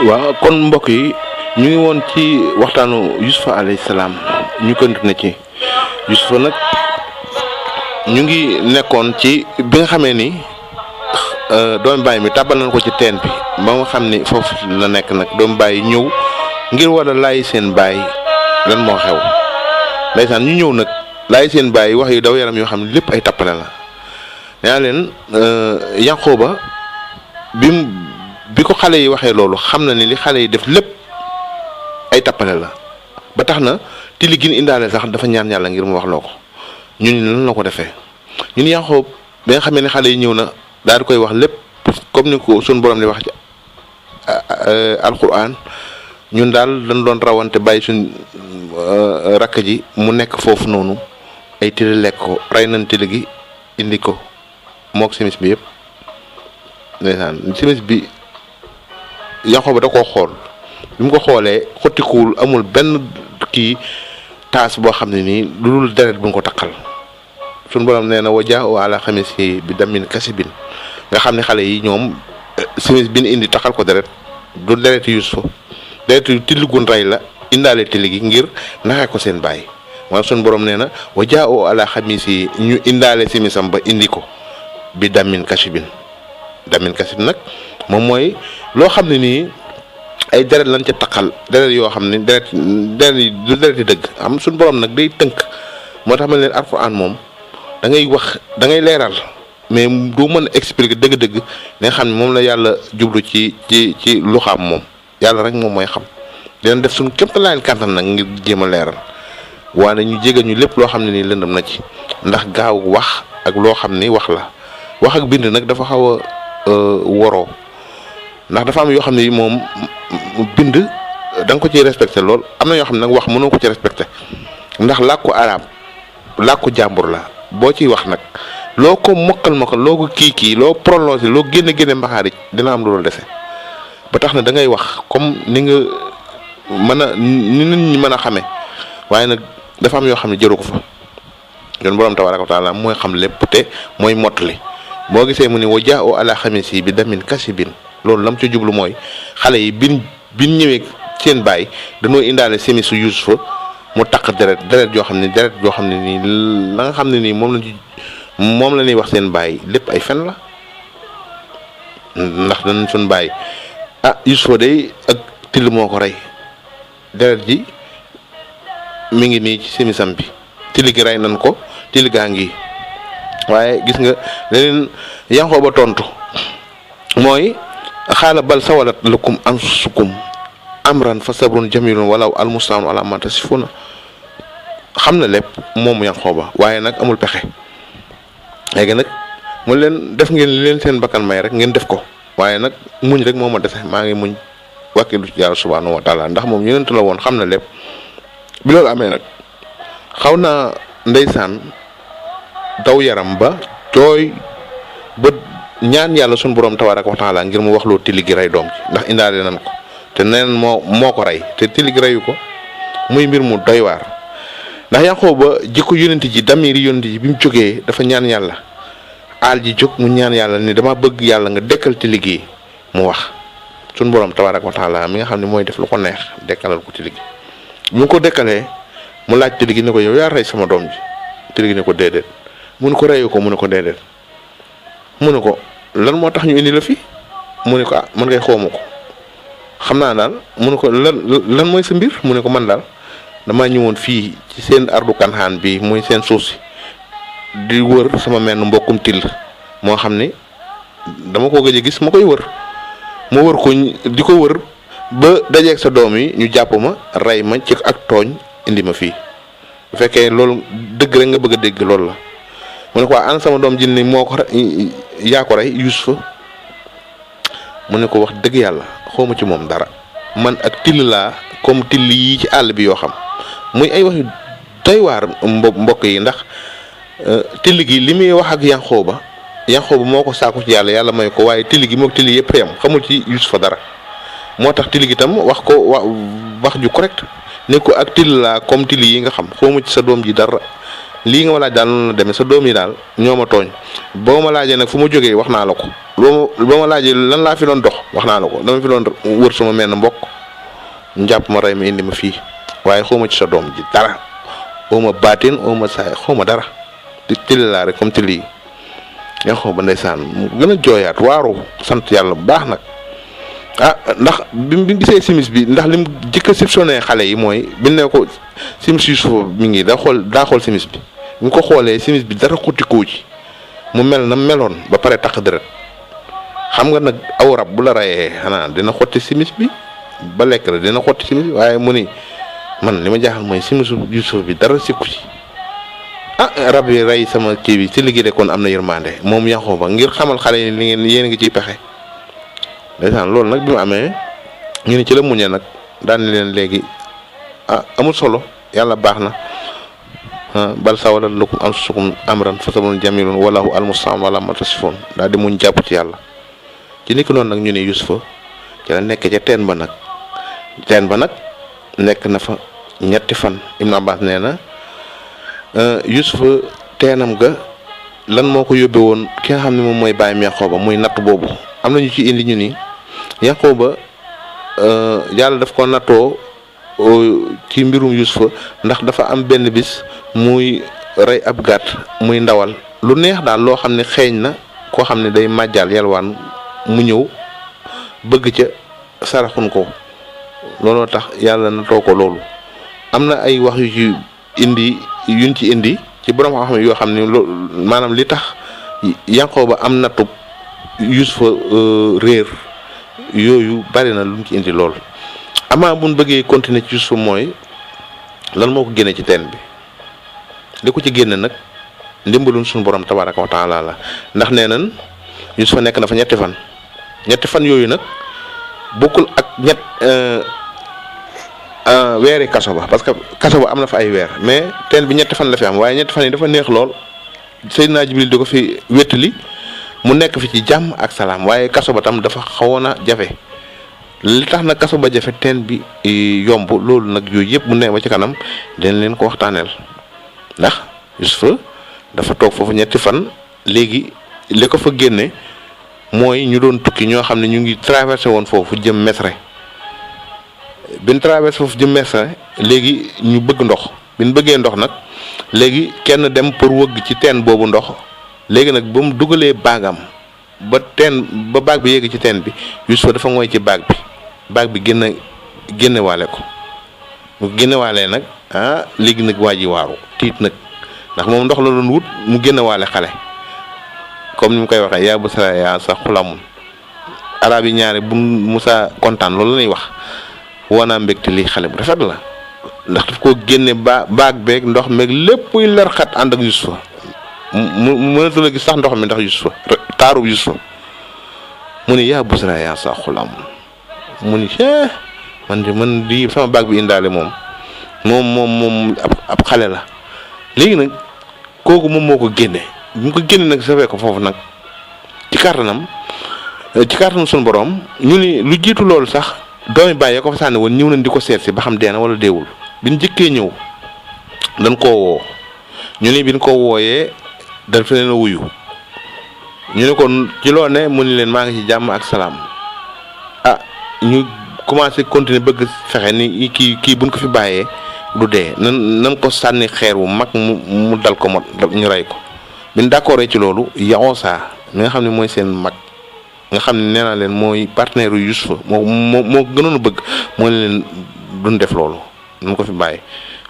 waaw kon mbokk yi ñu ngi woon ci waxtaanu Yusufa alayhi salaam ñu continué ci Yusufa nag ñu ngi nekkoon ci bi nga xamee ni doomu baay mi tàbbal nañ ko ci teen bi ba nga xam ni foofu la nekk nag doomu baay ñëw ngir war a laay seen baay lan moo xew ndeysaan ñu ñëw nag laay seen baay wax yu daw yaram yoo xam ne lépp ay tappale la yaa leen Yanqooba bi ko xale yi waxee loolu xam na ni li xale yi def lépp ay tappale la ba tax na tili gin indaale sax dafa ñaan yàlla ngir mu wax loo ko ñun lan la ko defee ñun Yanqoob ba nga xamee ne xale yi ñëw na daal di koy wax lépp comme ni ko suñu borom di wax ci alquran ñun daal dañ doon rawante bàyyi suñ rakk ji mu nekk foofu noonu ay tili lekk ko rey nañ tili gi indi ko mook simis bi yëpp ndeysaan simis bi Yanqooba da koo xool bi mu ko xoolee xottikuwul amul benn kii taas boo xam ne nii lu dul deret bu nga ko taqal suñu borom nee na wa jaa'u ala xamisi bi damin kasibin nga xam ne xale yi ñoom simis bi ñu indi taxal ko deret du dereti Yuusufa dereti tilligun rey la indaale tilli gi ngir naxee ko seen baay maanaam suñu borom nee na wa jaa'u ala xamisi ñu indaale simisam ba indi ko bi damin kasibin nag moom mooy loo xam ne nii ay deret lañ ca taqal deret yoo xam ne deret yi du deret yi dëgg am suñu borom nag day tënk moo tax ma leen alxuraan moom da ngay wax da ngay leeral mais du mën a expliquer dëgg-dëgg nga xam ne moom la yàlla jublu ci lu xam moom yàlla rek moom mooy xam dinañ def suñu képp laayeen kàttan nag ngir jéem a leeral waaye ñu jégal ñu lépp loo xam ne nii lëndëm na ci ndax gaaw wax ak loo xam ni wax la wax ak bind nag dafa xaw a woroo ndax dafa am yoo xam ne moom bind da nga ko ciy respecté lool am na yoo xam ne nag wax mënoo ko ci respecté ndax làkku arab làkku jàmbur la boo ciy wax nag loo ko mokkal loo ko kii loo prononcé loo génne mbaxaari dina am loolu dese ba tax na da ngay wax comme ni nga mën a ni nit ñi mën a xamee waaye nag dafa am yoo xam ne jëru ko fa yoon borom tabaaraka wa taala mooy xam lépp te mooy mottali boo gisee mu ne wa jaa'u ala xamisi bi damin kasibin loolu lam ci jublu mooy xale yi bin ñëwee seen baay dañoo indaale semisu Yuusufa mu taq deret joo xam ne nii la nga xam ne nii moom la ñuy wax seen baay lépp ay fen la ndax dañ suñ baay Yuusufa day ak till moo ko rey deret ji mi ngi nii ci semisam bi till gi rey nañ ko till gaa ngi waaye gis nga leneen Yanqooba tontu mooy xaala bal sawalat lakum anfusukum amran fa sabrun jamilun walaw almustaanu ala ma tasifuna xam na lépp moom Yanqooba waaye nag amul pexe léegi nag mu leen def ngeen li leen seen bakkan may rek ngeen def ko waaye nag muñ rek moo ma dese maa ngi muñ wàkkilu ci yàlla subhanahu wa taala ndax moom yonent la woon xam na lépp bi loolu amee nag xaw naa ndeysaan daw yaram ba jooy ba ñaan yàlla suñu borom tabaaraka wa taala ngir mu wax loo tilli gi rey doom ci ndax indaale nañ ko te neen moo ko rey te tilli gi reyu ko muy mbir mu doy waar ndax Yanqooba jikko yonent ji damiri yonent ji bi mu jógee dafa ñaan yàlla aal ji jóg mu ñaan yàlla ni dama bëgg yàlla nga dekkal tilli gi mu wax suñu borom tabaaraka wa taala mi nga xam ne mooy def lu ko neex dekkalal ko tilli gi bu mu ko dekkalee mu laaj tilli gi ne ko yow yaa rey sama doom ji tilli gi ne ko déedéet mu ne ko reyu ko mu ne ko déedéet mu ne ko lan moo tax ñu indi la fi mu ne ko man ngay xawma ko xam naa daal mu ne ko lan mooy sa mbir mu ne ko man daal damaa ñëwoon fii ci seen ardu kanxaan bi muy seen suuf si di wër sama menn mbokkum till moo xam ni dama ko gëj a gis ma koy wër ma wër ko di ko wër ba dajeeg sa doom yi ñu jàpp ma rey ma ci ak tooñ indi ma fii bu fekkee loolu dëgg rek nga bëgg a dégg loolu la mu ne ko ana sama doom ji ni moo ko yaa ko rey Yuusufa mu ne ko wax dëgg yàlla xawma ci moom dara man ak till laa comme till yi ci àll bi yoo xam muy ay wax yu doy waar mbokk yi ndax till gi li muy wax ak Yanqooba moo ko saako ci yàlla may ko waaye till gi moog till yëpp yam xamul ci Yuusufa dara moo tax till gi tam wax ko wax ju correct ne ko ak till laa comme till yi nga xam xawma ci sa doom ji dara lii nga ma laaj daal noonu la demee sa doom yi daal ñoo ma tooñ boo ma laajee nag fu ma jógee wax naa la ko ba ma laajee lan laa fi doon dox wax naa la ko dama fi doon wër sama menn mbokk ñu jàpp ma rey ma indi ma fii waaye xawma ci sa doom ji dara xawma baatin xawma saay xawma dara di tili laa rek comme tili yi yaa xaw ba ndeysaan mu gën a jooyaat waaru sant yàlla bu baax nag ndax bi mu gisee simis bi ndax lim jëkk a soupçonné xale yi mooy bi ne ko simis yu suuf mi ngi daa xool simis bi ñu ko xoolee simis bi dara xutikoo ci mu mel na meloon ba pare takk deret xam nga nag aw rab bu la rayee xanaa dina xotti simis bi ba lekk la dina xotti simis bi waaye mu ni man li ma jaaxal mooy simisu Yuusuf bi dara sikku ci rab yi rey sama kii bi ci liggéey de kon am na yërmande moom yaxoo ba ngir xamal xale yi li ngeen yéen ngi ciy pexe ndeysaan loolu nag bi mu amee ñu ni ci la muñee nag daan leen léegi amul solo yàlla baax na bal sawalat lakum anfusukum amran fa sabrun jamilun wallahu almustaan wala ma tasifun daal di muñ jàpp ci yàlla ci niki noonu nag ñu ne Yuusufa ci la nekk ca teen ba nag nekk na fa ñetti fan Ibn Abbas nee na Yuusufa teenam ga lan moo ko yóbbe woon ki nga xam ne moom mooy bàyyam Yaqooba muy natt boobu am na ñu ci indi ñu ni Yaqooba yàlla daf ko nattoo ci mbirum Yuusufa ndax dafa am benn bis muy rey ab gàtt muy ndawal lu neex daal loo xam ne xeeñ na koo xam ne day màjjal yalwaan mu ñëw bëgg ca saraxun ko looloo tax yàlla nattoo ko loolu am na ay wax yu ci yuñ ci indi ci borom xam-xam yoo xam ne loolu maanaam li tax Yaqooba am nattub Yuusufa réer yooyu bari na luñ ci indi lool amaa buñ bëggee continuer ci Yuusufa mooy lan moo ko génne ci teen bi li ko ci génne nag ndimbalun suñu borom tabaraka wa taala la ndax nee nañ Yuusufa nekk na fa ñetti fan yooyu nag bokkul ak weeri kaso ba parce que kaso ba am na fa ay weer mais teen bi ñetti fan la fi am waaye ñetti fan yi dafa neex lool Seydina Jibril di ko fi wéttali mu nekk fi ci jàmm ak salaam waaye kaso ba tam dafa xawoon a jafe li tax nag kaso ba jafe teen bi yomb loolu nag yooyu yëpp mu ne ba ci kanam dañ leen ko waxtaaneel ndax Yuusufa dafa toog foofu ñetti fan léegi li ko fa génne mooy ñu doon tukki ñoo xam ne ñu ngi traversé woon foofu jëm Mesre bin traversé foofu jëm Mesre léegi ñu bëgg ndox bin bëggee ndox nag léegi kenn dem pour wëgg ci teen boobu ndox léegi nag ba mu dugalee baagam ba baag bi yéegi ci teen bi Yuusufa dafa ngooy ci baag bi génnewaale ko mu génnewaalee nag léegi nag waa ji waaru tiit nag ndax moom ndox la doon wut mu génnewaale xale comme ni mu koy waxee yaa busara yaa sa xulamun arab yi ñaare bu Musaa kontaan loolu lay wax woonaa mbégte lii xale bu rafet la ndax daf ko génne baag beeg ndox meeg lépp luy ler xat ànd ak Yuusufa mu mënatu la gis sax ndox mi ndax Yuusufa taarub Yuusufa mu ni yaa busara yaa sa xulamun mu ni man di sama baag bi indaale moom ab xale la léegi nag kooku moom moo ko génne bu ko génne nag safee ko foofu nag ci kàttanam suñu borom ñu ni lu jiitu loolu sax doomi bàyyi ko fa sànni woon ñëw nañ di ko seet si ba xam deena wala deewul biñ jëkkee ñëw dañ koo woo ñu ni biñ ko wooyee dañ fa leen a wuyu ñu ne kon ci loo ne mu ni leen maa ngi ci jàmm ak salaam ñu commencé continuer bëgg fexe ni kii buñ ko fi bàyyee du dee nan ko sànni xeer wu mag mu dal ko ñu rey ko biñ d'accord ci loolu Yaxoosa mi nga xam ne mooy seen mag nga xam ne nee naa leen mooy partenaire yu Yuusufa moo gënoon a bëgg moo leen duñ def loolu nan ko fi bàyyi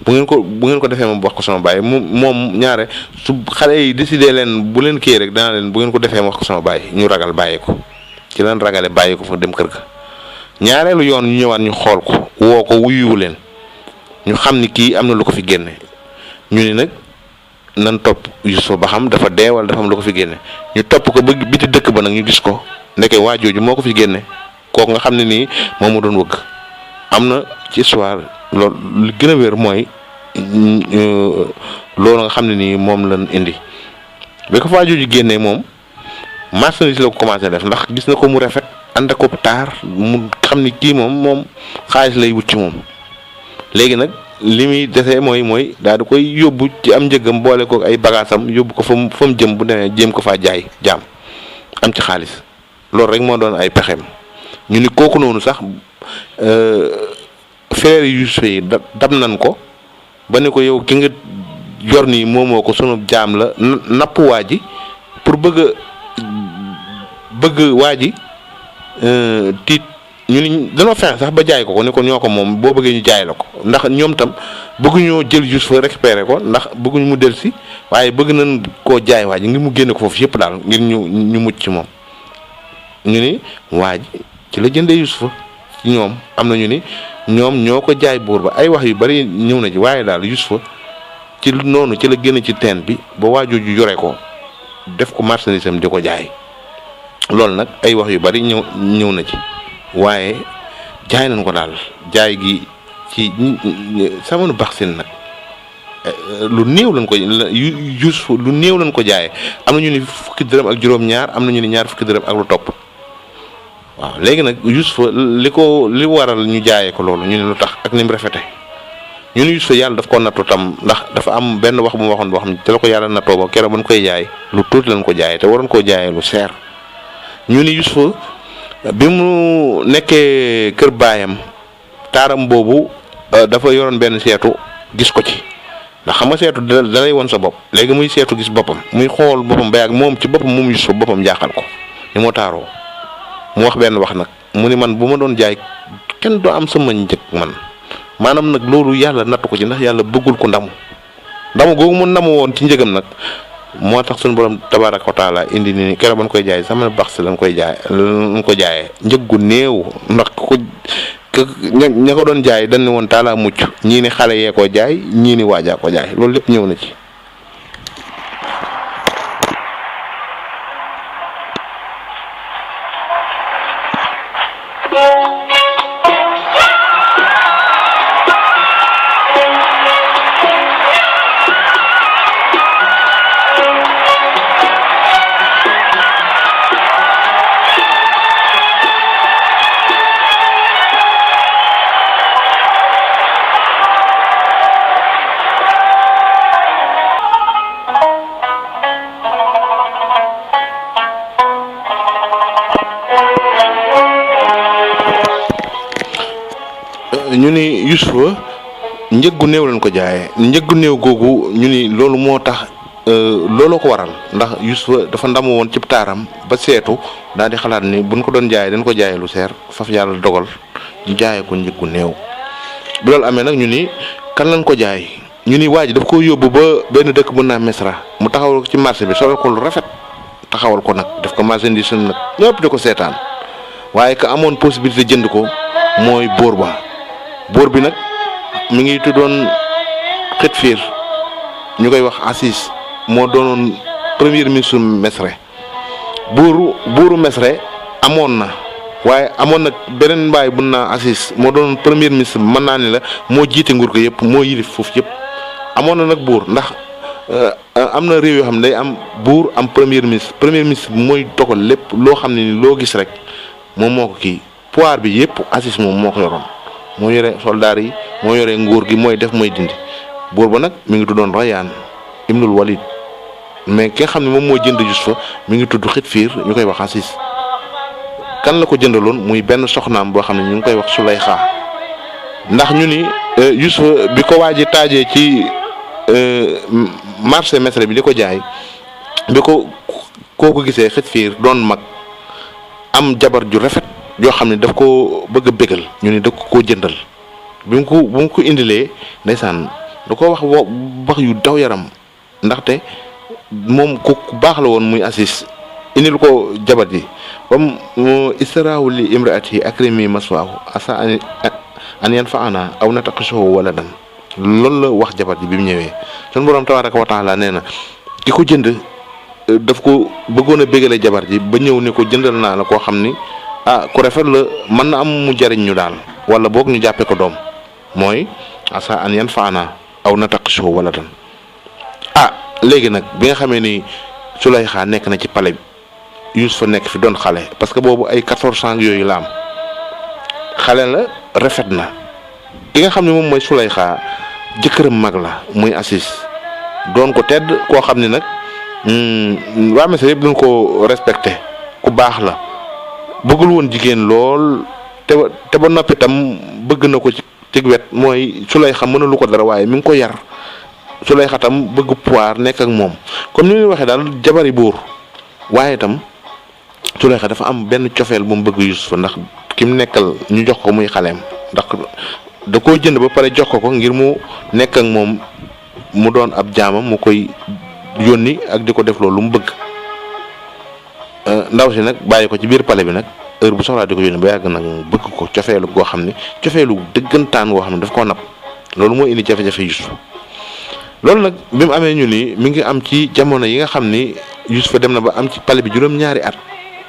bu ngeen ko defee moom wax ko sama bàyyi moom ñaare su xale yi décidé leen bu leen kii rek danaa leen bu ngeen ko defee ma wax ko sama bàyyi ñu ragal bàyyi ko ci leen ragale bàyyi ko fa dem kër ga ñaareelu yoon ñu ñëwaat ñu xool ko woo ko wuyuwu leen ñu xam ni kii am na lu ko fi génne ñu ni nag nan topp Yuusufa ba xam dafa dee wala dafa am lu ko fi génne ñu topp ko ba biti dëkk ba nag ñu gis ko ndeke waa jooju moo ko fi génne kooku nga xam ne nii moom mu doon wëgg am na ci histoire loolu li gën a wér mooy loolu nga xam ne nii moom lañ indi ba ko fa waa jooju génnee moom marchandise la ko commencé def ndax gis na ko mu rafet ànd ak ko taar mu xam ni kii moom xaalis lay wut ci moom léegi nag li muy desee mooy daal di koy yóbbu ci am njëgam boole ko ay bagaasam yóbbu ko fa mu jëm bu demee jéem ko faa jaay jaam am ci xaalis loolu rek moo doon ay pexeem ñu ni kooku noonu sax frère Yuusufa yi dab nañ ko ba ne ko yow ki nga yor nii moomoo ko sunu jaam la napp waa ji pour bëgg waa ji tiit ñu ni dañoo fexe sax ba jaay ko ni ko ñoo ko moom boo bëggee ñu jaay la ko ndax ñoom tam bëgguñoo jël Yuusufa récupérer ko ndax bëgguñu mu delsi waaye bëgg nañ koo jaay waa ji ngir mu génne ko foofu yëpp daal ngir ñu mucc ci moom ñu ni waa ji ci la jëndee Yuusufa ci ñoom am na ñu ni ñoom ñoo ko jaay buur ba ay wax yu bari ñëw na ci waaye daal Yuusufa ci noonu ci la génn ci teen bi ba waajooju yore ko def ko marchandise am di ko jaay loolu nag ay wax yu bari ñëw na ci waaye jaay nañ ko daal jaay gi ci samanu bax seen nag lu néew lañ ko Yuusufa lu néew lañ ko jaayee am na ñu ni fukki dërëm ak juróom-ñaar am na ñu ni ñaar fukki dërëm ak lu topp waaw léegi nag Yuusufa li waral ñu jaayee ko loolu ñu ne lu tax ak ni mu rafete ñu ne Yuusufa yàlla daf ko nattu tam ndax dafa am benn wax bu ma waxoon boo xam ne te la ko yàlla nattoo ba keroog ba ñu koy jaay lu tuuti lañ ko jaayee te waroon koo jaayee lu seer ñu ne Yuusufa bi mu nekkee kër baayam taaram boobu dafa yoroon benn seetu gis ko ci ndax xam nga seetu da lay won sa bopp léegi muy seetu gis boppam muy xool boppam ba yàgg moom ci boppam moom Yuusufa boppam jaaxal ko ni moo taaroo mu wax benn wax nag mu ni man bu ma doon jaay kenn doo am sama njëg man maanaam nag loolu yàlla nattu ko ci ndax yàlla bëggul ko ndamu googu mu ndamu woon ci njëgam nag moo tax suñu borom tabaaraka wa taala indi ni keroog ban koy jaay sama bax si lañ koy jaay lañ ko jaayee njëg gu néew ndax ña ko doon jaay dañ ne woon taalaa mucc ñii ni xale yee ko jaay ñii ni waajaa ko jaay loolu lépp ñëw na ci. ñu ni Yuusufa njëggu néew lañ ko jaayee njëggu néew googu ñu ni loolu moo tax looloo ko waral ndax Yuusufa dafa ndamu woon ci taaram ba seetu daal di xalaat ni buñ ko doon jaayee dañ ko jaayee lu seer faf yàlla dogal ñu jaayee ko njëggu néew. bi loolu amee nag ñu ni kan lañ ko jaay ñu ni waa ji daf ko yóbbu ba benn dëkk bu naa Misra mu taxawal ko ci marché bi solal ko lu rafet taxawal ko nag def ko marchandise nag ñëpp di ko seetaan waaye ka amoon possibilité jënd ko mooy buur ba. buur bi nag mi ngi tuddoon Xitfiir ñu koy wax Asis moo doonoon premier ministre Mesre buuru Mesre amoon na waaye amoon nag beneen mbaay bu naa Asis moo doonoon premier ministre mën naa ne la moo jiite nguur ko yëpp moo yilif foofu yëpp amoon na nag buur ndax am na réew yoo xam ne day am buur am premier ministre mooy dogal lépp loo xam ne ni loo gis rek moom moo ko kii pouvoir bi yëpp Asis moom moo ko yoroon. moo yore soldaar yi moo yore nguur gi mooy def mooy dindi buur ba nag mi ngi tuddoon Rayaan ibnul Walid mais ki nga xam ne moom moo jënd Yuusufa mi ngi tudd Xitfiir ñu koy wax Asis kan la ko jëndaloon muy benn soxnaam boo xam ne ñu ngi koy wax Sulayxa ndax ñu ni Yuusufa bi ko waaji taajee ci marché Misra bi di ko jaay bi ko kooku gisee Xitfiir doon mag am jabar ju rafet yoo xam ne daf ko bëgg a bégal ñu ni da ko jëndal bu mu ko indilee ndeysaan da ko wax yu daw yaram ndaxte moom ku baax la woon muy Asis indil ko jabar ji bam israawu li imraati akrimi maswaahu asa an yanfa'ana aw nataqishuhu waladan loolu la wax jabar ji bi mu ñëwee sunu borom tabaaraka wa taala nee na ki ko jënd daf ko bëggoon a bégale jabar ji ba ñëw ni ko jëndal naa la koo xam ni ku rafet la mën na am mu jariñ ñu daal wala boog ñu jàppee ko doom mooy asa an yan faana aw na taqishu wala dan léegi nag bi nga xamee ni Sulayxa nekk na ci palais bi Yuusufa nekk fi doon xale parce que boobu ay 14 ans yooyu la am xale la rafet na ki nga xam ne moom mooy Sulayxa jëkkëram mag la muy Asis doon ko tedd koo xam ne nag waa Misra yëpp duñ ko respecté ku baax la bëggul woon jigéen lool te ba noppi tam bëgg na ko ci wet mooy Sulayxa mënalu ko dara waaye mi ngi ko yar Sulayxa tam bëgg pouvoir nekk ak moom comme ni ñu waxee daal jabari buur waaye tam Sulayxa dafa am benn cofeel bu mu bëgg Yuusufa ndax ki mu nekkal ñu jox ko muy xaleem ndax da koo jënd ba pare jox ko ngir mu nekk ak moom mu doon ab jaamam mu koy yónni ak di ko def loolu lu mu bëgg ndaw si nag bàyyi ko ci biir pale bi nag heure bu soxlaa di ko yónni ba yàgg nag bëgg ko cofeelu goo xam ne cofeelu dëggantaan goo xam ne daf koo napp loolu moo indi jafe-jafe Yuusuf loolu nag bi mu amee ñu ni mi ngi am ci jamono yi nga xam ni Yuusuf dem na ba am ci pale bi juróom-ñaari at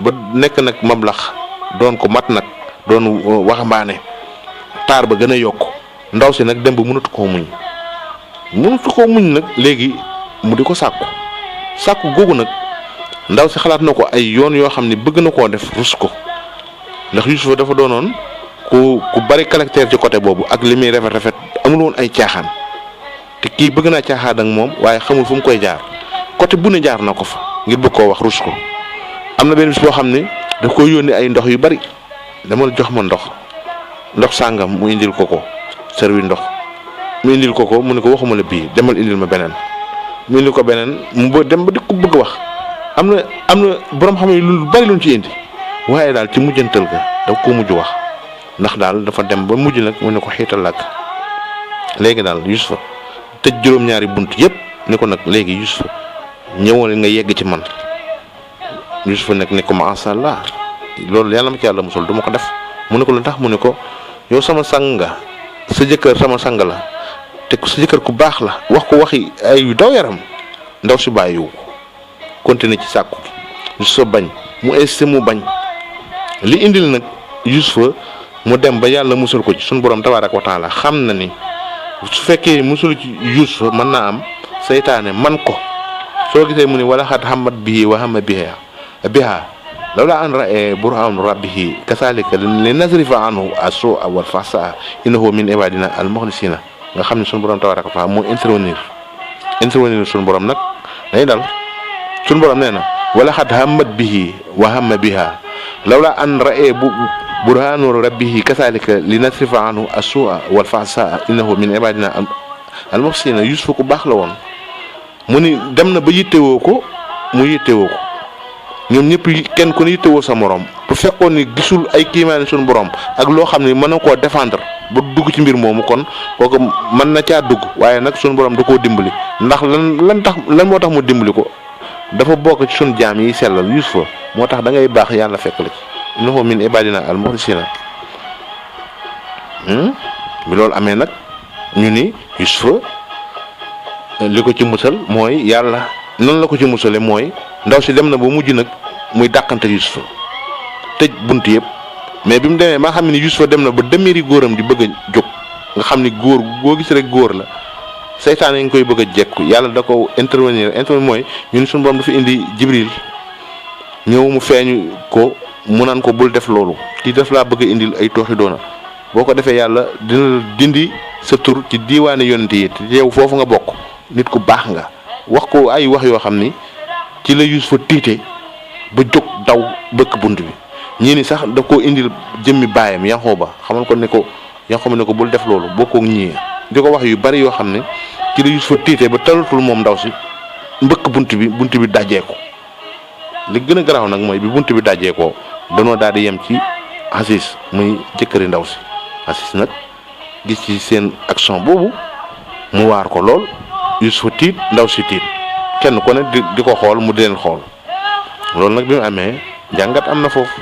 ba nekk nag mablax doon ko mat nag doon waxambaane taar ba gën a yokk ndaw si nag dem ba mënatu koo muñ nag léegi mu di ko sàkku googu nag ndaw si xalaat na ko ay yoon yoo xam ne bëgg na koo def rus ko ndax Yuusufa dafa doonoon ku bari caractère ci côté boobu ak li muy rafet amul woon ay caaxaan te kii bëgg naa caaxaan ak moom waaye xamul fu mu koy jaar côté bu ne jaar na ko fa ngir bëgg koo wax rus ko am na benn bis boo xam ne daf koy yónni ay ndox yu bari dama jox ma ndox sàngam mu indil ko servi ndox mu indil ko mu ne ko waxuma la bii demal indil ma beneen mu indil ko beneen mu dem ba di ko bëgg wax am na borom xam ne lu bari luñ ci indi waaye daal ci mujjantal ga daf ko mujj wax ndax daal dafa dem ba mujj nag mu ne ko xiital làkk léegi daal Yuusufa tëj juróom-ñaari bunt yépp ne ko nag léegi Yuusufa ñëwoon nga yegg ci man Yuusufa nag ne ko macha allah loolu yàlla ma ci yàlla musul du ma ko def mu ne ko lu tax mu ne ko yow sama sang nga sa jëkkër sama sang la te sa jëkkër ku baax la wax ko waxi ay yu daw yaram ndaw si bàyyiwu continuer ci sàkku gi Yuusufa bañ mu insisté mu bañ li indil nag Yuusufa mu dem ba yàlla musul ko ci suñu borom tabaaraka wa taala xam na ni su fekkee musul ci Yuusufa mën naa am seytaane man ko soo gisee mu ne wala xat xamat bihi wa xama biha lawla an ra'e burhan rabbihi kasalika li nasrifa anhu as-su'a wal fahsha innahu min ibadina al mukhlisina nga xam ne suñu borom tabaaraka wa taala moo intervenir suñu borom nag day dal suñu borom nee na wala xat xamat bihi wa xama biha lawla an ra'e burhanu rabbihi kasalika li nasrifa anhu as-su'a wal fahsha innahu min ibadina al mukhlisina Yuusufa ku baax la woon mu ni dem na ba yittewoo ko ñoom ñëpp kenn ku ne yittewoo sa morom bu fekkoon ni gisul ay kiimaani suñu borom ak loo xam ne mën na koo défendre ba dugg ci mbir moomu kon kooku mën na caa dugg waaye nag suñu borom da koo dimbali ndax lan moo tax mu dimbali ko dafa bokk ci suñu jaam yi sellal Yuusufa moo tax da ngay baax yàlla fekk la ci innahu min ibadina al mukhlisina bi loolu amee nag ñu ni Yuusufa li ko ci musal mooy yàlla noonu la ko ci musale mooy ndaw si dem na ba mujj nag muy dàqante Yuusufa tëj bunt yëpp mais bi mu demee maa xam ne Yuusufa dem na ba demeeri góoram di bëgg a jóg nga xam ni góor goo gis rek góor la seytaane ngi koy bëgg a jekku yàlla da ko intervenir mooy ñun suñu borom dafa indi Jibril ñëw mu feeñu ko mu naan ko bul def loolu kii def laa bëgg a indil ay tooxi doona boo ko defee yàlla dina dindi sa tur ci diiwaane yonent yi te yow foofu nga bokk nit ku baax nga wax ko ay wax yoo xam ni ci la Yuusufa tiite ba jóg daw bëkk bunt bi ñii ni sax da koo indil jëmmi baayam Yanqooba xamal ko ne ko Yanqooba ne ko bul def loolu bokkoo ñii di ko wax yu bari yoo xam ne ci la Yuusufa tiite ba talatul moom ndaw si mbëkk bunt bi dajjeeku li gën a garaaw nag mooy bi bunt bi dajjeekoo danoo daal di yem ci Aziz muy jëkkëri ndaw si Aziz nag gis ci seen action boobu mu waar ko lool Yuusufa tiit ndaw si tiit kenn ku ne di ko xool mu di leen xool loolu nag bi mu amee jàngat am na foofu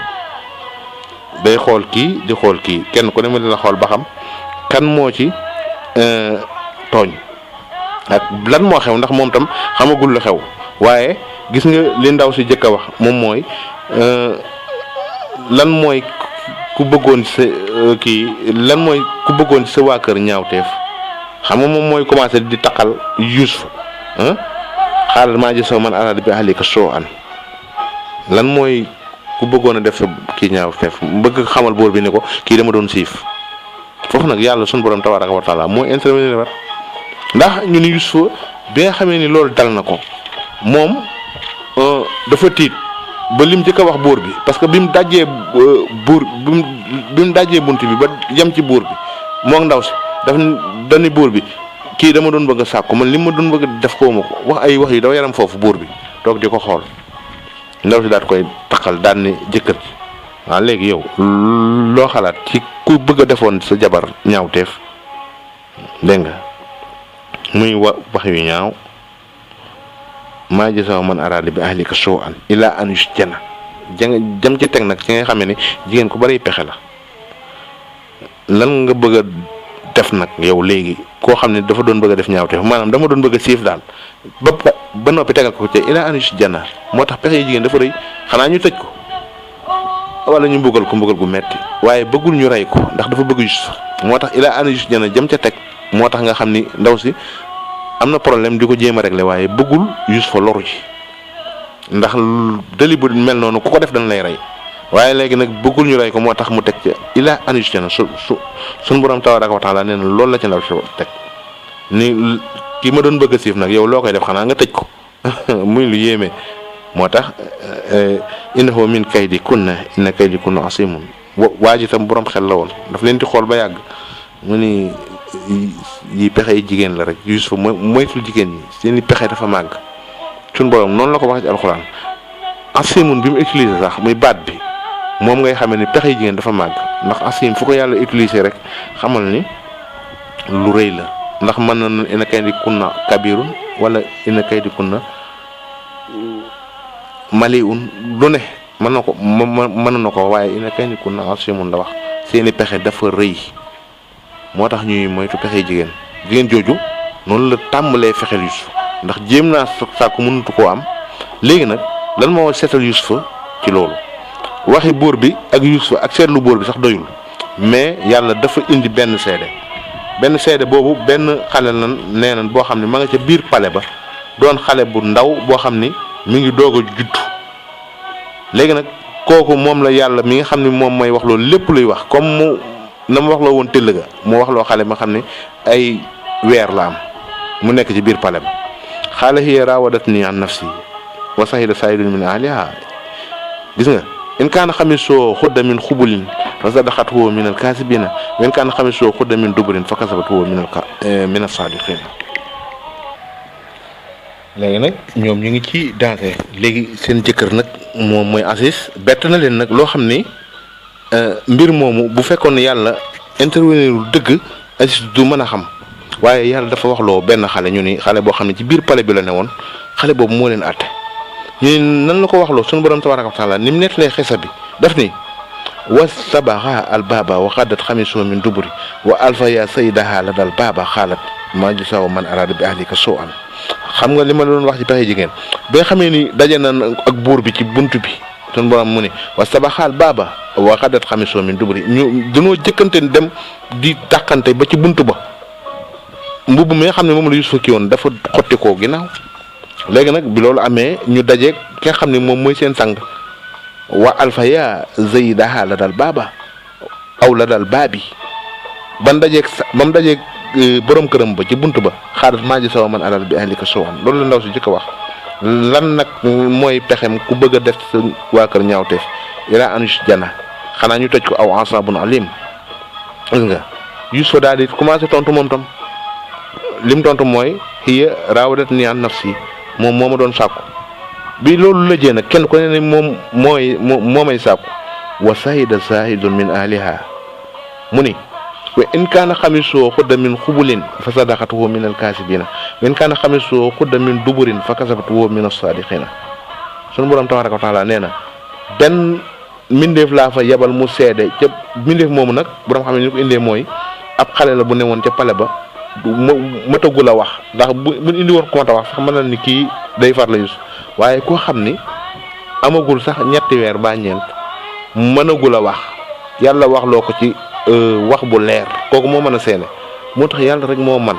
day xool kii di xool kii kenn ku ne mu di la xool ba xam kan moo ci tooñ ak lan moo xew ndax moom tam xamagul lu xew waaye gis nga li ndaw si jëkk a wax moom mooy lan mooy ku bëggoon sa lan mooy ku bëggoon sa waa kër ñaawteef xam nga moom mooy commencé di taqal Yuusuf xaaral maa jësoo man araada bi ahlika soo'an lan mooy ku bëggoon a def sa kii ñaawteef bëgg xamal boor bi ne ko kii dama doon siif foofu nag yàlla sunu borom tabaaraka wa taala moo intervenir war ndax ñu ni Yuusuf bi nga xamee ni loolu dal na ko moom dafa tiit ba lim jëkk a wax buur bi parce que bi mu dajjee bunt bi ba yem ci buur bi moo ndaw si dani buur bi kii dama doon bëgg a sàkku man li ma doon bëgg a def ko ma ko wax ay wax yi dafa yaram foofu buur bi toog di ko xool ndaw si daat koy taxal daan ni jëkkër ji waaw léegi yow loo xalaat ci ku bëgg a defoon sa jabar ñaawteef dégg nga muy wax yu ñaaw maa jazaa'u man araada bi ahlika suu'an illaa an yusjana jam ci teg nag ci nga xamee ni jigéen ku bari pexe la lan nga bëgg a def nag yow léegi koo xam ne dafa doon bëgg a def ñaawteef maanaam dama doon bëgg a siif daal ba noppi tegal ko ci illaa an yusjana moo tax pexe yi jigéen dafa rëy xanaa ñu tëj ko wala ñu mbugal ko mbugal gu metti waaye bëggul ñu rey ko ndax dafa bëgg Yuusuf moo tax illaa an yusjana jam ca teg moo tax nga xam ni ndaw si am na problème di ko jéem a régler waaye bëggul Yuusufa loru ci ndax deli bu mel noonu ku ko def dañ lay rey waaye léegi nag bëggul ñu rey ko moo tax mu teg ca illaa an yusjana suñ borom tabaaraka wa taala nee na loolu la ci ndaw si teg ni ki ma doon bëgg a siif nag yow loo koy def xanaa nga tëj ko muy lu yéeme moo tax innahu min kaydi kunna inna kaydi kunna asimun waa ji tam borom xel la woon daf leen di xool ba yàgg mu ni yi pexe jigéen la rek Yuusufa moytul jigéen ñi seeni pexe dafa màgg suñ borom noonu la ko wax ci alxuraan asimun bi mu utiliser sax muy baat bi moom ngay xamee ni pexe jigéen dafa màgg ndax asim fu ko yàlla utiliser rek xamal ni lu rëy la ndax mën na ina kaydi kunna kabirun wala ina kaydi kunna maliun lu ne mën na ko waaye ina kaydi kunna asimun la wax seeni pexe dafa rëy moo tax ñuy moytu pexe jigéen jooju noonu la tàmbalee fexeel Yuusuf ndax jéem naa sàkku mënatu koo am léegi nag lan moo seetal Yuusuf ci loolu waxi buur bi ak Yuusuf ak seetlu buur bi sax doyul mais yàlla dafa indi benn seede boobu benn xale la nee na boo xam ne ma nga ca biir pale ba doon xale bu ndaw boo xam ni mi ngi doog a judd léegi nag kooku moom la yàlla mi nga xam ne moom mooy wax loolu lépp luy wax comme mu na ma wax loo woon tëll ga mu wax loo xale ma xam ne ay weer la am mu nekk ci biir pale ba xaala hiya raawadatnii an nafsi wa shahida shaahidun min ahlihaa gis nga in kaana xamisoo xudda min xubulin fa sadaqathu min al-kaasibiina wa in kaana xamisoo xudda min duburin fa kasabathu min as-saadiqiin léegi nag ñoom ñu ngi ci dansé léegi seen jëkkër nag moom mooy Aziz bett na leen nag loo xam ni mbir moomu bu fekkoon ne yàlla intervenir dëgg Aziz du mën a xam waaye yàlla dafa wax loo benn xale ñu ni xale boo xam ne ci biir pale bi la ne woon xale boobu moo leen àtte ñu ni nan la ko wax loo suñu borom tabaaraka wa taala ni mu nettalee xisa bi daf ni wa sabaxa al baaba wa xaddat xamisu min duburi wa alfa ya saydaha la dal baaba xaalat maa jazaa'u man araada bi ahlika suu'an xam nga li ma doon wax ci pexe jigéen ba nga xamee ni daje na ak buur bi ci bunt bi suñu borom mu ne wa sabaxaal baaba wa xaddat xamisu min duburi ñu dañoo jëkkante dem di dàqante ba ci bunt ba mbubb mi nga xam ne moom la Yuusufa kii woon dafa xotti koo ginnaaw léegi nag bi loolu amee ñu daje ki nga xam ne moom mooy seen sang wa alfa ya zaydaha la dal baaba aw la dal baabi ba mu dajeeg borom këram ba ci bunt ba xaaral maa ji sawa man alal bi ahlika suu'an loolu la ndaw si jëkk a wax lan nag mooy pexem ku bëgg a def sa waa kër ñaawteef ilaa an yusjana xanaa ñu tëj ko aw asaabun alim gis nga Yuusufa daal di commencé tontu moom tam lim tontu mooy hiya raawadatnii an nafsi moom moo ma doon sàkku bi loolu lëjee nag kenn ku ne moom moo may sàkku wa shahida shaahidun min ahliha mu ni wa in kaana xamisoo xudda min xubulin fa sadaqatuhu min alkaasibiina wa in kaana xamisoo xudda min duburin fa kasabatuhu min as-saadiqiina sunu borom tabaaraka wa taala nee na benn mbindeef laa fa yebal mu seede ca mbindeef moomu nag borom xam ne ñu ko indee mooy ab xale la bu newoon ca pale ba matagul a wax ndax bu indi woon ko mata wax sax mën na ni kii day far la Yuusuf waaye koo xam ni amagul sax ñetti weer ba ñeent mënagul a wax yàlla wax loo ko ci wax bu leer kooku moo mën a seene moo tax yàlla rek moo man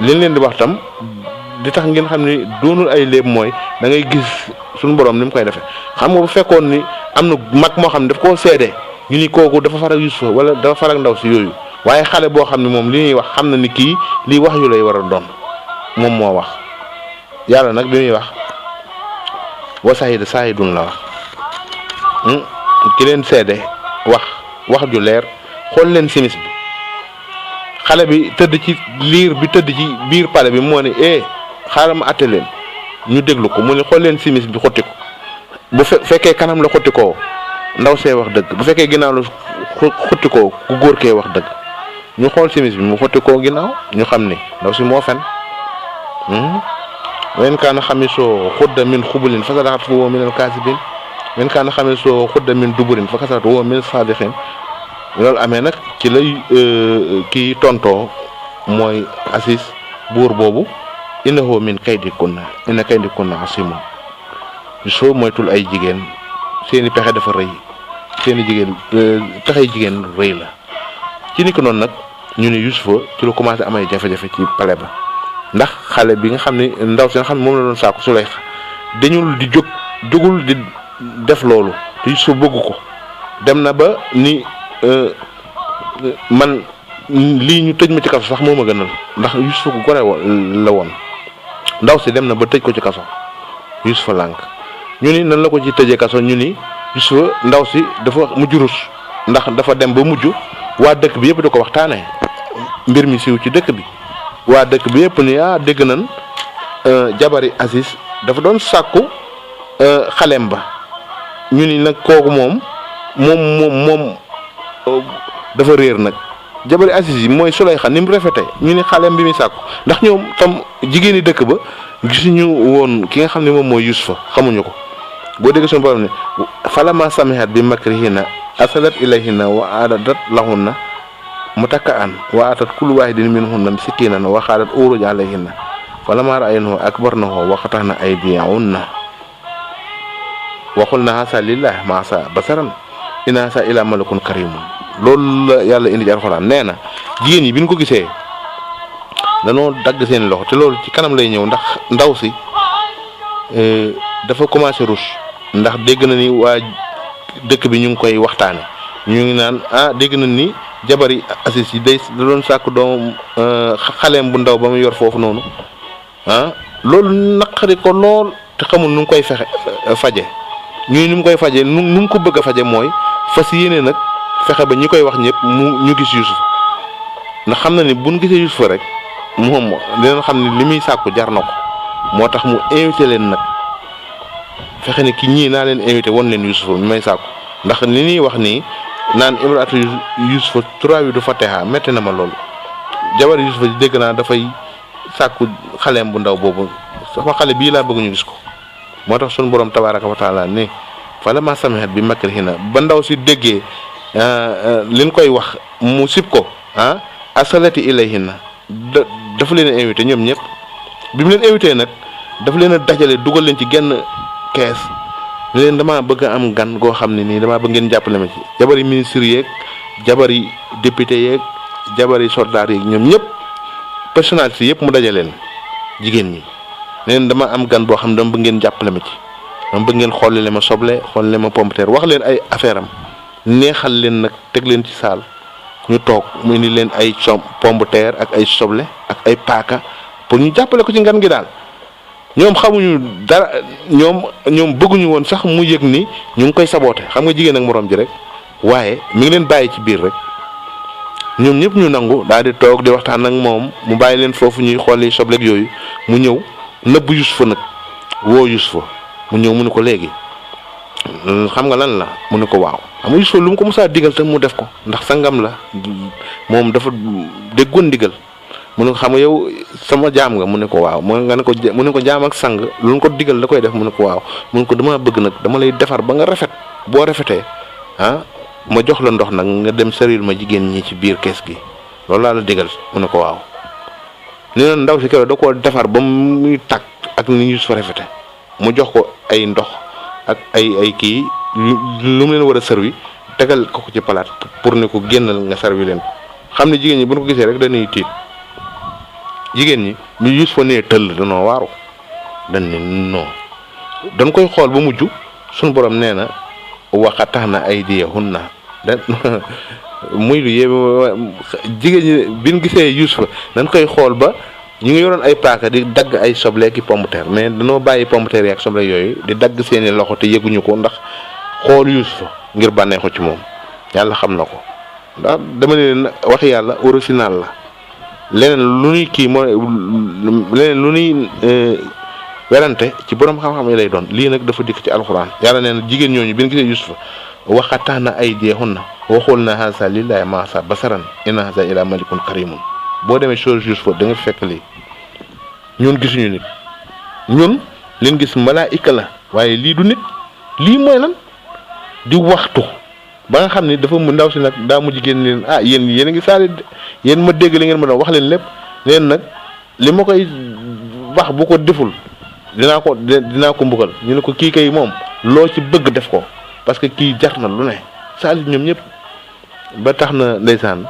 liñ leen di wax tam di tax ngeen xam ni doonul ay léeb mooy da ngay gis suñu borom ni mu koy defee xam nga bu fekkoon ni am na mag moo xam ne daf koo seede ñu ni kooku dafa farak Yuusuf wala dafa farak ndaw si yooyu waaye xale boo xam ne moom li ñuy wax xam na ni kii lii wax yu lay war a doon moom moo wax yàlla nag li ñuy wax wa saahidun la wax ki leen seede wax ju leer. xool leen simis bi xale bi tëdd ci liir bi tëdd ci biir pale bi moo ne xaaral ma àtte leen ñu déglu ko mu ne xool leen simis bi xotti ko bu fekkee kanam la xotti koo ndaw see wax dëgg bu fekkee ginnaaw la xotti koo ku góor kee wax dëgg ñu xool simis bi mu xotti koo ginnaaw ñu xam ni ndaw si moo fen wen kaana xamisoo xudda min xubulin fa sadaqat fa huwa minal kaasibin wen kaana xamisoo xudda min duburin fa kasarat huwa min saadiqin loolu amee nag ci lay kii tontoo mooy Aziz buur boobu innahu min kaydikunna inna kaydikunna asimun soo moytul ay jigéen seeni pexe dafa rëy seeni jigéen pexey jigéen rëy la ci ni ko noonu nag ñu ne Yuusufa ci la commencé amay jafe-jafe ci pale ba ndax xale bi nga xam ne ndaw si nga xam ne moom la doon sàkku Sulayxa dañul di jógul di def loolu te Yuusufa bëgg ko dem na ba ni man lii ñu tëj ma ci kaso sax moo ma gënal ndax Yuusufa ku gore la woon ndaw si dem na ba tëj ko ci kaso Yuusufa lànk ñu ni nan la ko ci tëjee kaso ñu ni Yuusufa ndaw si dafa mujj rus ndax dafa dem ba mujj waa dëkk bi yëpp da ko waxtaanee mbir mi siiw ci dëkk bi waa dëkk bi yëpp ni dégg nañ jabari Aziz dafa doon sàkku xaleem ba ñu ni nag kooku moom dafa réer nag jabari Aziz yi mooy Sulayxa ni mu rafete ñu ni xaleem bi muy sàkku ndax ñoom tam jigéeni dëkk ba gisuñu woon ki nga xam ne moom mooy Yuusufa xamuñu ko boo dégg suñu borom ne falama samihat bi makrihinna arsalat ilayhinna wa a'tadat lahunna muttakka'an wa atat kullu wahidin minhunna sikinan wa qalat ukhruj alayhinna falama ra'aynahu akbarnahu wa qata'na aydiyahunna wa qulna haasa lillahi ma haasa basaran in haasa illa malakun karimun loolu la yàlla indi ci alxuraan nee na jigéen ñi bi ñu ko gisee danoo dagg seen loxo te loolu ci kanam lay ñëw ndax ndaw si dafa commencé rus ndax dégg na ni waa dëkk bi ñu ngi koy waxtaane ñu ngi naan dégg na ni jabari Aziz yi da doon sàkk doom xaleem bu ndaw ba mu yor foofu noonu loolu naqari ko lool te xamul nu ngi koy faje ñu ni mu koy faje nu mu ko bëgg a faje mooy fas yéene nag fexe ba ñi koy wax ñëpp ñu gis Yuusufa ndax xam na ni buñ gisee Yuusufa rek moom dinañ xam ne li muy sàkku jar na ko moo tax mu invité leen nag fexe ni ki ñii naa leen invité won leen Yuusufa mi may sàkku ndax li ñuy wax nii naan imraatu Yuusufa trois wi du Fatiha métti na ma loolu jabar Yuusufa ji dégg naa dafay sàkku xaleem bu ndaw boobu sama xale bii laa bëgg ñu gis ko moo tax sunu borom tabaaraka wa taala ni falammaa sami'at bi makrihinna ba ndaw si déggee liñ koy wax mu sib ko arsalati ilayhinna dafa leen a invité ñoom ñëpp bi mu leen invité nag dafa leen a dajale dugal leen ci genn kees ne leen damaa bëgg a am gan goo xam ne nii damaa bëgg ngeen jàppale ma ci jabari ministre yeeg jabari député yeeg jabari soldat yeeg ñoom ñëpp personnalité yëpp mu dajaleen leen jigéen ñi ne leen dama am gan boo xam ne dama bëgg ngeen jàppale ma ci dama bëgg ngeen xoolale ma soble xoolale ma pomme de terre wax leen ay affaire am neexal leen nag teg leen ci saal ñu toog mu indi leen ay pomme de terre ak ay soble ak ay paaka pour ñu jàppale ko ci ngan gi daal ñoom xamuñu dara ñoom bëgguñu woon sax mu yëg ni ñu ngi koy saboote xam nga jigéen ak morom ji rek waaye mi ngi leen bàyyi ci biir rek ñoom ñëpp ñu nangu daal di toog di waxtaan ak moom mu bàyyi leen foofu ñuy xooli sobleeg yooyu mu ñëw nëbb Yuusufa nag woo Yuusufa mu ñëw mu ne ko léegi xam nga lan la mu ne ko waaw xam nga Yuusufa lu mu ko mosaa digal te mu def ko ndax sangam la moom dafa déggoon digal mu ne ko xam nga yow sama jaam nga mu ne ko waaw mu ne ko jaam ak sang lu ñu ko digal da koy def mu ne ko waaw mu ne ko dama bëgg nag dama lay defar ba nga rafet boo rafetee ma jox la ndox nag nga dem servir ma jigéen ñi ci biir kees gi loolu laa la digal mu ne ko waaw nee na ndaw si keroog da koo defar ba muy tàkk ak ni ñu fa rafete mu jox ko ay ndox ak ay kii lu mu leen war a servi tegal ko ci palaat pour ne ko génnal nga servi leen ko xam ne jigéen ñi bu ñu ko gisee rek dañuy tiit jigéen ñi ñu Yuusufa nee tëll danoo waaru dañ ne non dañ koy xool ba mujj suñu borom nee na waqata'na aydiyahunna muy lu yéeme jigéen ñi bi ñu gisee Yuusufa dañ koy xool ba ñu ngi yoroon ay paaka di dagg ay soble ki pomme de terre mais danoo bàyyi pomme de terre yi ak soble yooyu di dagg seeni loxo te yëguñu ko ndax xool Yuusufa ngir bànneexu ci moom yàlla xam na ko ndax dama ne leen wax yàlla original la leneen lu ñuy kii mooy leneen lu ñuy werante ci borom xam-xam yi lay doon lii nag dafa dikk ci alxuraan yàlla nee na jigéen ñooñu bi ñu gisee Yuusufa waxataana ay deexun na waxool na haasa lillahi maasa basaran inna haasa ila malikun karimun boo demee chose Yuusufa da nga fekk lii ñun gisuñu nit ñun leen gis malaayika la waaye lii du nit lii mooy lan di waxtu ba nga xam ni dafa mu ndaw si nag daa mujj génn leen yéen a ngi saali yéen ma dégg li ngeen ma doon wax leen lépp leen nag li ma koy wax bu ko deful dinaa ko mbugal ñu ne ko kii kay moom loo ci bëgg def ko parce que kii jar na lu ne saali ñoom ñëpp ba tax na ndeysaan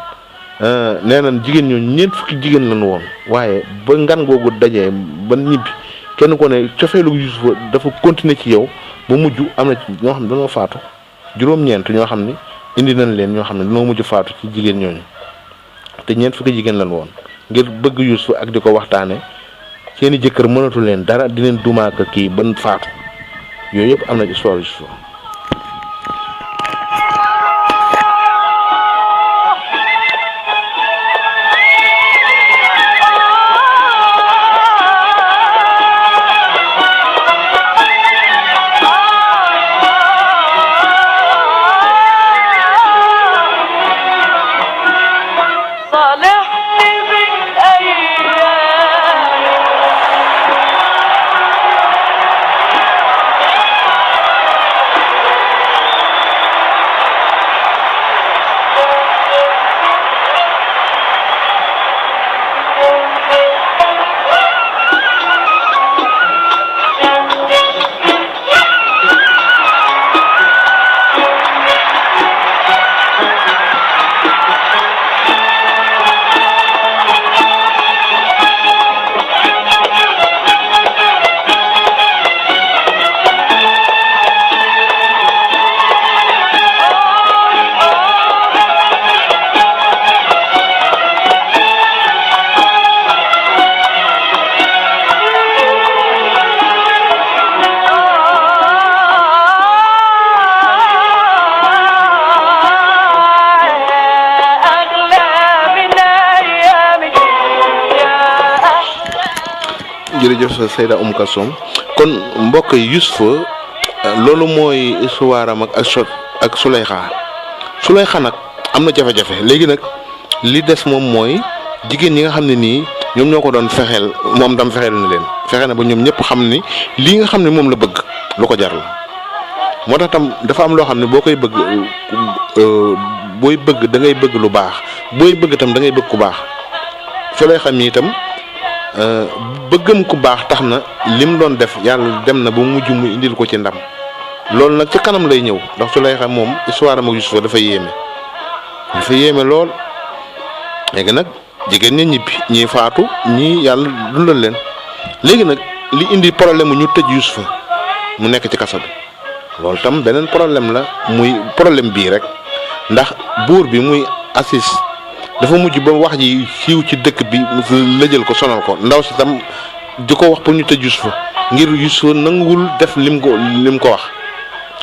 nee na jigéen ñooñu ñeent fukki jigéen lañu woon waaye ba ngan googu dajee ba ñibbi kenn ko ne cofeelu Yuusufa dafa continuer ci yow ba mujj am na ñoo xam ne dañoo faatu juróom-ñeent ñoo xam ne indi nañ leen ñoo xam ne dañoo mujj faatu ci jigéen ñooñu te ñeent fukki jigéen lañu woon ngir bëgg Yuusufa ak di ko waxtaane seeni jëkkër mënatu leen dara di leen dumaaka kii ban faatu yooyu yëpp am na histoire Yuusufa. jërëjëf Seyda Kalsoum kon mbokk Yuusufa loolu mooy histoire am ak Suleyxa nag am na jafe-jafe léegi nag li des moom mooy jigéen ñi nga xam ne nii ñoom ñoo ko doon fexeel moom tam fexeel na leen fexe na ba ñoom ñëpp xam ni lii nga xam ne moom la bëgg lu ko jar la moo tax tam dafa am loo xam ne boo koy bëgg booy bëgg da ngay bëgg lu baax booy bëgg tam da ngay bëgg ku baax Suleyxa mi itam bëggam ku baax tax na lim doon def yàlla dem na ba mujj mu indil ko ci ndam loolu nag ci kanam lay ñëw ndax Suleyxa moom histoire am ak Yuusufa dafa yéeme lool léegi nag jigéen ña ñibbi ñii faatu ñii yàlla dundal leen léegi nag li indi problème ñu tëj Yuusufa mu nekk ci kaso bi loolu tam beneen problème la muy problème bii rek ndax buur bi muy Asis dafa mujj ba wax ji siiw ci dëkk bi lëjal ko sonal ko ndaw si tam di ko wax pour ñu tëj Yuusufa ngir Yuusufa nanguwul def lim ko wax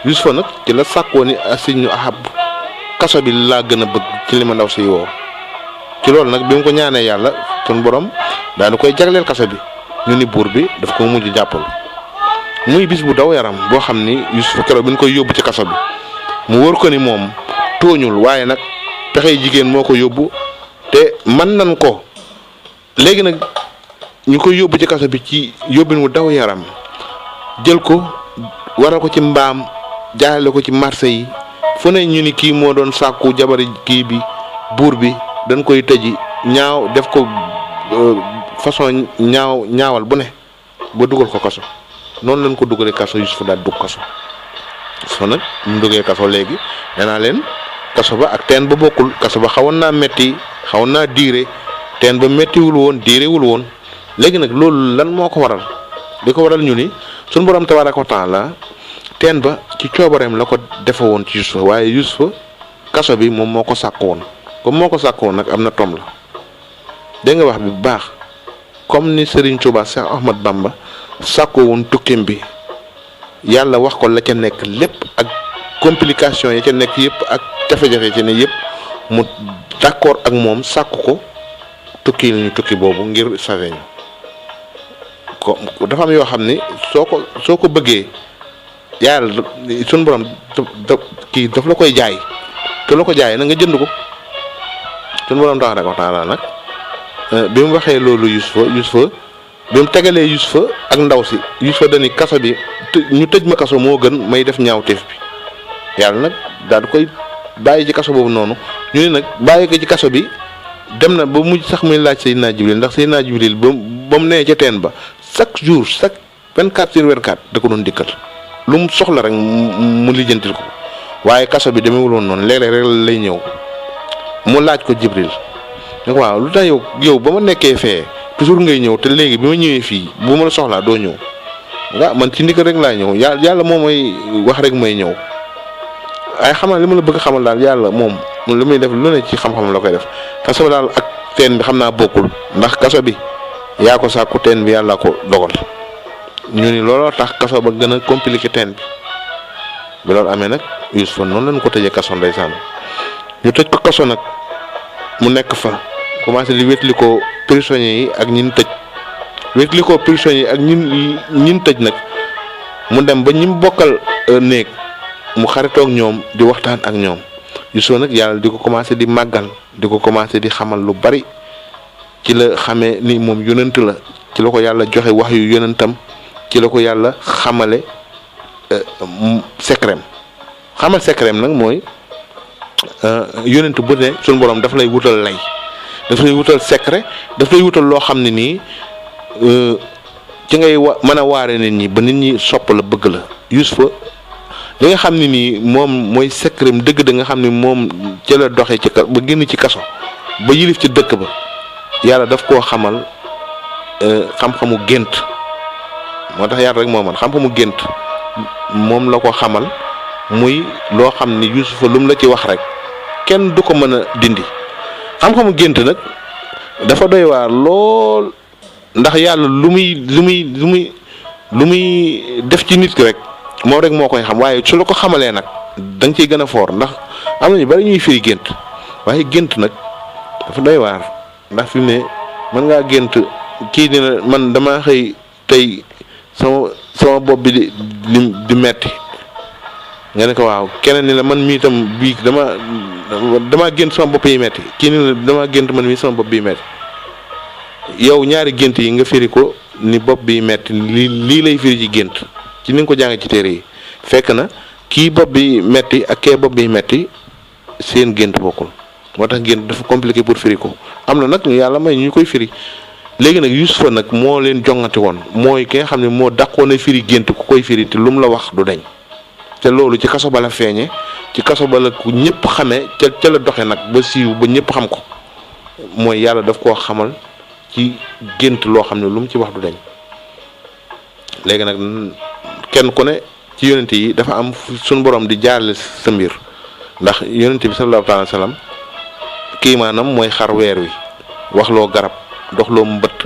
Yuusufa nag ci la sàkkoo ni asiñu ahab kaso bi laa gën a bëgg ci li ma ndaw si woo ci loolu nag bi mu ko ñaanee yàlla sun borom daanu koy jagleel kaso bi ñu ni buur bi daf ko mujj jàppal muy bis bu daw yaram boo xam ni Yuusufa keroog bi ñu koy yóbbu ci kaso bi mu wër ko ni moom tooñul waaye nag pexey jigéen moo ko yóbbu te mën nan ko léegi nag ñu koy yóbbu ci kaso bi ci yóbbin wu daw yaram jël ko waral ko ci mbaam jaarale ko ci marché yi fu ne ñu ni kii moo doon sàkku jabari kii bi buur bi dañ koy tëji ñaaw def ko façon ñaawal bu ne ba dugal ko kaso noonu lañ ko dugalee kaso Yuusufa daal dugg kaso so nag mu duggee kaso léegi danaa leen kaso ba ak teen ba bokkul kaso ba xawoon naa metti xawoon naa diire teen ba mettiwul woon diirewul woon léegi nag loolu lan moo ko waral li ko waral ñu ni suñu borom tabaaraka wa taala teen ba ci coobareem la ko defe woon ci Yuusufa waaye Yuusufa kaso bi moom moo ko sàkk woon comme moo ko sàkk woon nag am na tom la dégg nga wax bi bu baax comme ni Serigne Touba Cheikh Ahmad Bamba sàkko woon tukkim bi yàlla wax ko la ca nekk lépp ak complication yi ca nekk yëpp ak jafe-jafe ci ne yëpp mu d'accord ak moom sàkku ko tukki lañu tukki boobu ngir sauver ñu ko. dafa am yoo xam ni soo ko bëggee yàlla suñu borom kii daf la koy jaay te la ko jaayee na nga jënd ko suñu borom tax rek waxtaan nag bi mu waxee loolu Yusufa bi mu tegalee Yusufa ak ndaw si Yusufa dañuy kaso bi ñu tëj ma kaso moo gën may def ñaawteef bi yàlla nag daal di koy bàyyi ci kaso boobu noonu ñu ne nag bàyyi ko ci kaso bi dem na ba mujj sax muy laaj Seydina Jibril ndax Seydina Jibril ba mu nee ca teen ba chaque jour chaque 24/24 da ko doon dikkal lu mu soxla rek mu lijjantil ko waaye kaso bi demewul woon noonu léeg-léeg rek lay ñëw mu laaj ko Jibril ne ko waaw lu tax yow ba ma nekkee fee toujours ngay ñëw te léegi bi ma ñëwee fii bu ma la soxlaa doo ñëw waaw man ci ndigal rek laay ñëw yàlla moom mooy wax rek may ñëw ay xamal li ma la bëgg xamal daal yàlla moom li muy def lu ne ci xam-xam la koy def kaso bi daal ak teen bi xam naa bokkul ndax kaso bi yaa ko sàkku teen bi yàlla ko dogal ñu ni looloo tax kaso ba gën a compliqué teen bi loolu amee nag Yusufa noonu lañ ko tëjee kaso ndeysaan ñu tëj ko kaso nag mu nekk fa commencé di wétli ko prisonniers yi ak ñin tëj wétli ko prisonniers yi ak ñin tëj nag mu dem ba ñi mu bokkal néeg mu xaritoog ñoom di waxtaan ak ñoom Yusufa nag yàlla di ko commencé di màggal di ko commencé di xamal lu bari ci la xamee ni moom yonent la ci la ko yàlla joxe wax yu yonentam ci la ko yàlla xamale secret xamal secret nag mooy yonent bu ne suñu borom daf lay wutal lay daf lay wutal secret daf lay wutal loo xam ne nii ci ngay mën a waare nit ñi ba nit ñi sopp la bëgg la Yusufa li nga xam ne nii moom mooy secret dëgg da nga xam ne moom ci la doxee ci ba génn ci kaso ba yilif ci dëkk ba yàlla daf koo xamal xam-xamu gént moo tax yàlla rek moo man xam-xamu gént moom la ko xamal muy loo xam ni Yusufa lu mu la ci wax rek kenn du ko mën a dindi xam-xamu gént nag dafa doy waar lool ndax yàlla lu muy def ci nit ki rek moom rek moo koy xam waaye su la ko xamalee nag da nga ciy gën a foor ndax am na ñu bari ñuy firi gént waaye gént nag dafa doy waar ndax fi mu ne mën ngaa gént kii ni la man dama xëy tey sama bopp bi di metti nga ne ko waaw keneen ni la man mii tam bii dama gént sama bopp yi metti kii ni la dama gént man mii sama bopp bi metti yow ñaari gént yi nga firi ko ni bopp bi metti lii lay firi ci gént ci ni nga ko jàng ci téere yi fekk na kii bopp bi metti ak kee bopp bi metti seen gént bokkul moo tax gént dafa compliqué pour firi ko am na nag ñu yàlla may ñu koy firi léegi nag Yusufa nag moo leen jongante woon mooy ki nga xam ne moo dàqoon a firi gént ku koy firi te lu mu la wax du dañ te loolu ci kaso ba la feeñe ci kaso ba la ku ñëpp xamee ca la doxe nag ba siiw ba ñëpp xam ko mooy yàlla daf koo xamal ci gént loo xam ne lu mu ci wax du dañ léegi nag kenn ku ne ci yonent yi dafa am suñu borom di jaarale sa mbir ndax yonent bi sallallahu alayhi wa sallam kii maanaam mooy xar weer wi waxloo garab doxloo mbëtt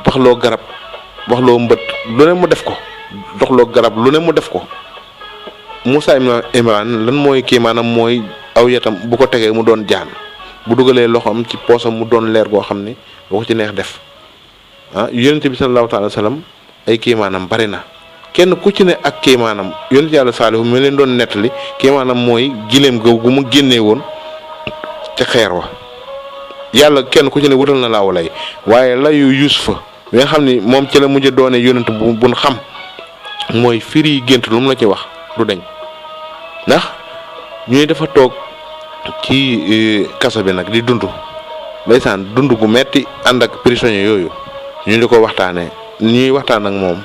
waxloo garab waxloo mbëtt lu ne mu def ko doxloo garab lu ne mu def ko Moussa Imran lan mooy kii maanaam mooy aw yatam bu ko tegee mu doon jaan bu dugalee loxoom ci poosam mu doon leer goo xam ni boo ko ci neex def yonent bi sallallahu alayhi wa sallam ay kii maanaam bari na kenn ku ci ne ak kii maanaam yonent yàlla Saalihu mi leen doon nettali kii maanaam mooy gileem gu mu génnee woon ca xeer wa yàlla kenn ku ci ne wutal na laaw lay waaye layu Yusufa bi nga xam ni moom ci la mujj doone yonent buñ xam mooy firi gént lu mu la ci wax du deñ ndax ñuy dafa toog ci kaso bi nag di dund ndeysaan dund gu metti ànd ak prisonniers yooyu ñu di ko waxtaanee ñuy waxtaan ak moom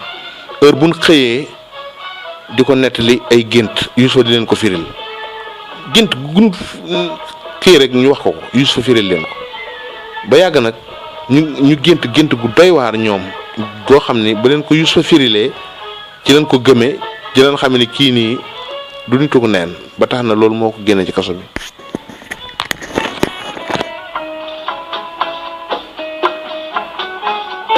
heure buñ xëyee di ko nettali ay gént Yusufa di leen ko firil gént gu kii rek ñu wax ko Yusufa firil leen ko ba yàgg nag ñu gént gu doy waar ñoom goo xam ni ba leen ko Yusufa firilee ci leen ko gëmee ci leen xam ne kii nii du nitu neen ba tax na loolu moo ko génne ci kaso bi.